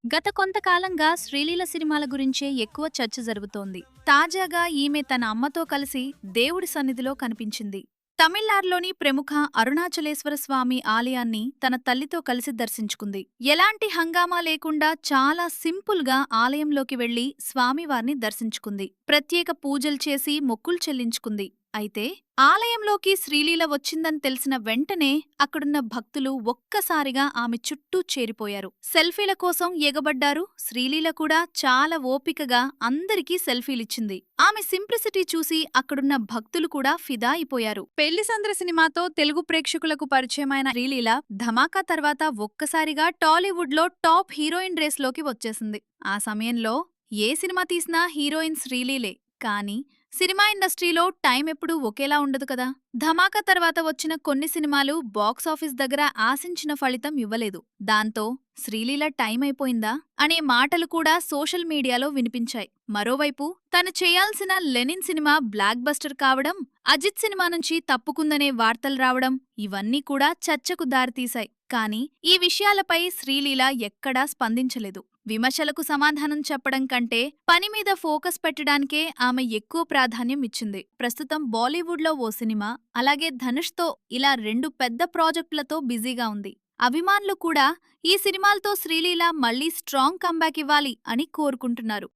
గత కొంతకాలంగా శ్రీలీల సినిమాల గురించే ఎక్కువ చర్చ జరుగుతోంది. తాజాగా ఈమె తన అమ్మతో కలిసి దేవుడి సన్నిధిలో కనిపించింది. తమిళనాడులోని ప్రముఖ అరుణాచలేశ్వర స్వామి ఆలయాన్ని తన తల్లితో కలిసి దర్శించుకుంది. ఎలాంటి హంగామా లేకుండా చాలా సింపుల్ గా ఆలయంలోకి వెళ్లి స్వామివారిని దర్శించుకుంది. ప్రత్యేక పూజలు చేసి మొక్కులు చెల్లించుకుంది. అయితే ఆలయంలోకి శ్రీలీల వచ్చిందని తెలిసిన వెంటనే అక్కడున్న భక్తులు ఒక్కసారిగా ఆమె చుట్టూ చేరిపోయారు. సెల్ఫీల కోసం ఎగబడ్డారు. శ్రీలీల కూడా చాలా ఓపికగా అందరికీ సెల్ఫీలిచ్చింది. ఆమె సింప్లిసిటీ చూసి అక్కడున్న భక్తులు కూడా ఫిదా అయిపోయారు. పెళ్లి సంద్ర సినిమాతో తెలుగు ప్రేక్షకులకు పరిచయమైన శ్రీలీల ధమాకా తర్వాత ఒక్కసారిగా టాలీవుడ్ లో టాప్ హీరోయిన్ రేస్ లోకి వచ్చేసింది. ఆ సమయంలో ఏ సినిమా తీసినా హీరోయిన్ శ్రీలీలే. కానీ సినిమా ఇండస్ట్రీలో టైం ఎప్పుడూ ఒకేలా ఉండదు కదా. ధమాకా తర్వాత వచ్చిన కొన్ని సినిమాలు బాక్సాఫీస్ దగ్గర ఆశించిన ఫలితం ఇవ్వలేదు. దాంతో శ్రీలీల టైం అయిపోయిందా అనే మాటలు కూడా సోషల్ మీడియాలో వినిపించాయి. మరోవైపు తను చేయాల్సిన లెనిన్ సినిమా బ్లాక్ బస్టర్ కావడం, అజిత్ సినిమా నుంచి తప్పుకుందనే వార్తలు రావడం ఇవన్నీ కూడా చర్చకు దారితీశాయి. కానీ ఈ విషయాలపై శ్రీలీల ఎక్కడా స్పందించలేదు. విమర్శలకు సమాధానం చెప్పడం కంటే పని మీద ఫోకస్ పెట్టడానికే ఆమె ఎక్కువ ప్రాధాన్యం ఇచ్చింది. ప్రస్తుతం బాలీవుడ్లో ఓ సినిమా, అలాగే ధనుష్తో ఇలా రెండు పెద్ద ప్రాజెక్టులతో బిజీగా ఉంది. అభిమానులు కూడా ఈ సినిమాలతో శ్రీలీల మళ్లీ స్ట్రాంగ్ కంబ్యాక్ ఇవ్వాలి అని కోరుకుంటున్నారు.